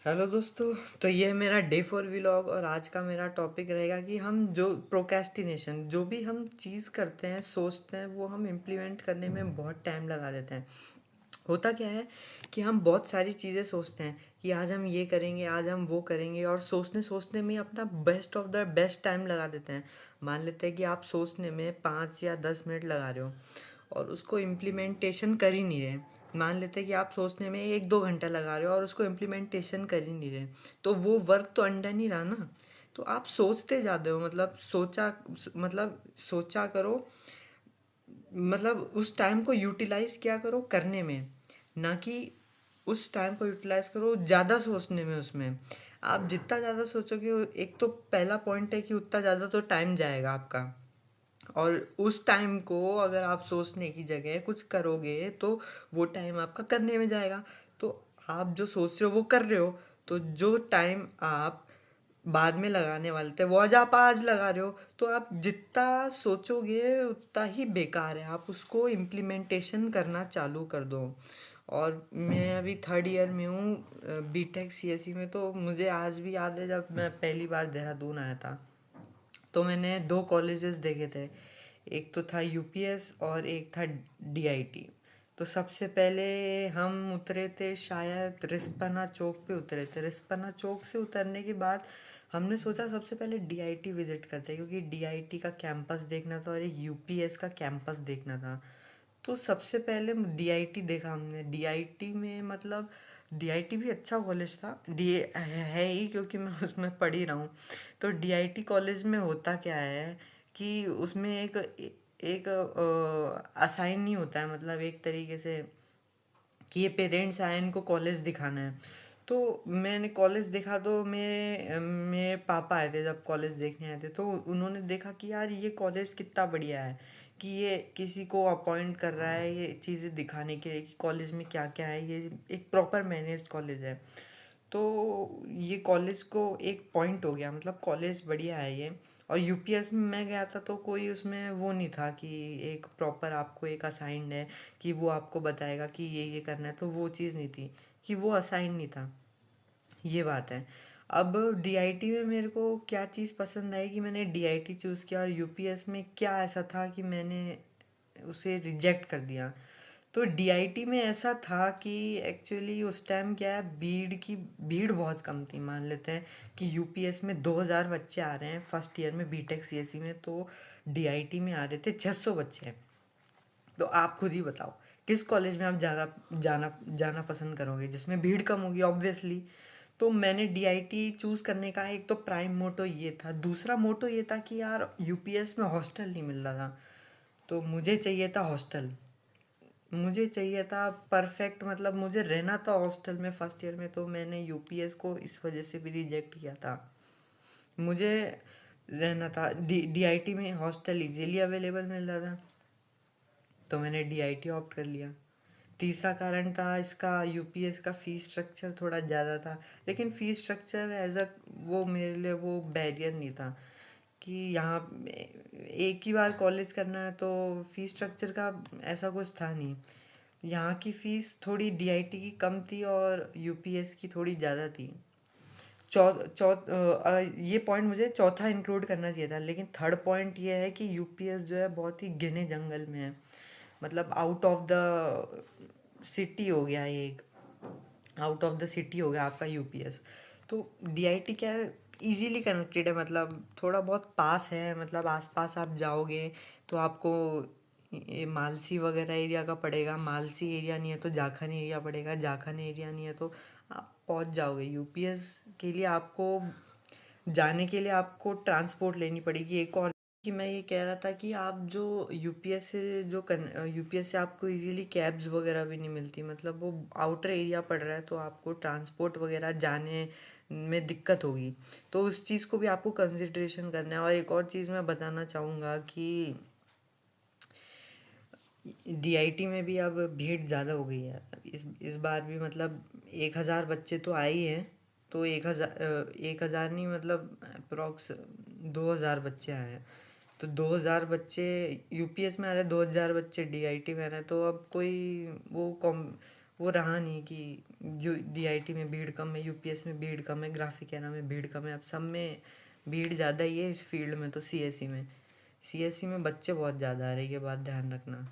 Hello दोस्तों। तो ये है मेरा डे 4 व्लॉग और आज का मेरा टॉपिक रहेगा कि हम जो प्रोक्रेस्टिनेशन जो भी हम चीज़ करते हैं सोचते हैं वो हम इम्प्लीमेंट करने में बहुत टाइम लगा देते हैं। होता क्या है कि हम बहुत सारी चीज़ें सोचते हैं कि आज हम ये करेंगे, आज हम वो करेंगे, और सोचने सोचने में अपना best of the best time लगा देते हैं। मान लेते हैं कि आप सोचने में 5 या 10 मिनट लगा रहे हो और उसको इम्प्लीमेंटेशन कर ही नहीं रहे। मान लेते हैं कि आप सोचने में 1-2 घंटा लगा रहे हो और उसको इम्प्लीमेंटेशन कर ही नहीं रहे, तो वो वर्क तो अंडन ही रहा ना। तो आप सोचते जाते हो, मतलब सोचा करो, मतलब उस टाइम को यूटिलाइज किया करो करने में, ना कि उस टाइम को यूटिलाइज करो ज़्यादा सोचने में। उसमें आप जितना ज़्यादा सोचोगे, एक तो पहला पॉइंट है कि उतना ज़्यादा तो टाइम जाएगा आपका, और उस टाइम को अगर आप सोचने की जगह कुछ करोगे तो वो टाइम आपका करने में जाएगा। तो आप जो सोच रहे हो वो कर रहे हो, तो जो टाइम आप बाद में लगाने वाले थे वो आज लगा रहे हो, तो आप जितना सोचोगे उतना ही बेकार है। आप उसको इम्प्लीमेंटेशन करना चालू कर दो। और मैं अभी 3rd ईयर में हूँ, बीटेक सीएससी में। तो मुझे आज भी याद है जब मैं पहली बार देहरादून आया था, तो मैंने दो कॉलेजेस देखे थे। एक तो था यूपीएस और एक था डीआईटी। तो सबसे पहले हम उतरे थे शायद रिस्पना चौक पे उतरे थे। रिस्पना चौक से उतरने के बाद हमने सोचा सबसे पहले डीआईटी विज़िट करते हैं, क्योंकि डीआईटी का कैंपस देखना था और एक यूपीएस का कैंपस देखना था। तो सबसे पहले डीआईटी देखा हमने। डीआईटी में मतलब डीआईटी भी अच्छा कॉलेज था, डी है ही, क्योंकि मैं उसमें पढ़ ही रहा हूँ। तो डीआईटी कॉलेज में होता क्या है कि उसमें एक एक असाइन नहीं होता है, मतलब एक तरीके से कि ये पेरेंट्स आए इनको कॉलेज दिखाना है। तो मैंने कॉलेज देखा, तो मेरे पापा आए थे जब कॉलेज देखने आए थे, तो उन्होंने देखा कि यार ये कॉलेज कितना बढ़िया है, कि ये किसी को अपॉइंट कर रहा है ये चीज़ें दिखाने के लिए कि कॉलेज में क्या क्या है, ये एक प्रॉपर मैनेज्ड कॉलेज है। तो ये कॉलेज को एक पॉइंट हो गया, मतलब कॉलेज बढ़िया है ये। और यूपीएस में मैं गया था तो कोई उसमें वो नहीं था कि एक प्रॉपर आपको एक असाइंड है कि वो आपको बताएगा कि ये करना है, तो वो चीज़ नहीं थी कि वो असाइन नहीं था। ये बात है। अब डीआईटी में मेरे को क्या चीज़ पसंद आई कि मैंने डीआईटी चूज़ किया, और यूपीएस में क्या ऐसा था कि मैंने उसे रिजेक्ट कर दिया। तो डीआईटी में ऐसा था कि एक्चुअली उस टाइम क्या है, भीड़ बहुत कम थी। मान लेते हैं कि यूपीएस में 2000 बच्चे आ रहे हैं फर्स्ट ईयर में बीटेक सीएससी में, तो डीआईटी में आ रहे थे 600 बच्चे। तो आप खुद ही बताओ किस कॉलेज में आप जाना जाना जाना पसंद करोगे जिसमें भीड़ कम होगी, ऑब्वियसली। तो मैंने डीआईटी चूज़ करने का एक तो प्राइम मोटो ये था। दूसरा मोटो ये था कि यार यूपीएस में हॉस्टल नहीं मिल रहा था, तो मुझे चाहिए था हॉस्टल। मुझे चाहिए था परफेक्ट, मतलब मुझे रहना था हॉस्टल में फर्स्ट ईयर में। तो मैंने यूपीएस को इस वजह से भी रिजेक्ट किया था। मुझे रहना था डीआईटी में, हॉस्टल इजीली अवेलेबल मिल रहा था, तो मैंने डीआईटी ऑप्ट कर लिया। तीसरा कारण था इसका यूपीएस का फ़ीस स्ट्रक्चर थोड़ा ज़्यादा था। लेकिन फ़ीस स्ट्रक्चर एज अ वो मेरे लिए वो बैरियर नहीं था कि यहाँ एक ही बार कॉलेज करना है, तो फ़ीस स्ट्रक्चर का ऐसा कुछ था नहीं। यहाँ की फ़ीस थोड़ी डीआईटी की कम थी और यूपीएस की थोड़ी ज़्यादा थी। ये पॉइंट मुझे चौथा इंक्लूड करना चाहिए था, लेकिन थर्ड पॉइंट ये है कि यूपीएस जो है बहुत ही घने जंगल में है। मतलब आउट ऑफ द सिटी हो गया ये, एक आउट ऑफ द सिटी हो गया आपका यूपीएस। तो डीआईटी क्या है, इजीली कनेक्टेड है, मतलब थोड़ा बहुत पास है, मतलब आसपास आप जाओगे तो आपको ये मालसी वगैरह एरिया का पड़ेगा। मालसी एरिया नहीं है तो जाखन एरिया पड़ेगा। जाखन एरिया नहीं है तो आप पहुंच जाओगे। यूपीएस के लिए आपको जाने के लिए आपको ट्रांसपोर्ट लेनी पड़ेगी। एक और कि मैं ये कह रहा था कि आप जो यूपीएस से आपको इजीली कैब्स वगैरह भी नहीं मिलती, मतलब वो आउटर एरिया पड़ रहा है, तो आपको ट्रांसपोर्ट वगैरह जाने में दिक्कत होगी। तो उस चीज़ को भी आपको कंसिड्रेशन करना है। और एक और चीज़ मैं बताना चाहूँगा कि डीआईटी में भी अब भीड़ ज़्यादा हो गई है। इस बार भी मतलब 1000 बच्चे तो आए ही हैं। तो 1000 नहीं, मतलब अप्रॉक्स 2000 बच्चे आए हैं। तो 2000 बच्चे यूपीएस में आ रहे हैं, 2000 बच्चे डीआईटी में आ रहे हैं। तो अब कोई वो कॉम वो रहा नहीं कि यू DIT में भीड़ कम है, UPS में भीड़ कम है, ग्राफिक में भीड़ कम है। अब सब में भीड़ ज़्यादा ही है इस फील्ड में। तो CSE में बच्चे बहुत ज़्यादा आ रहे हैं, ये बात ध्यान रखना।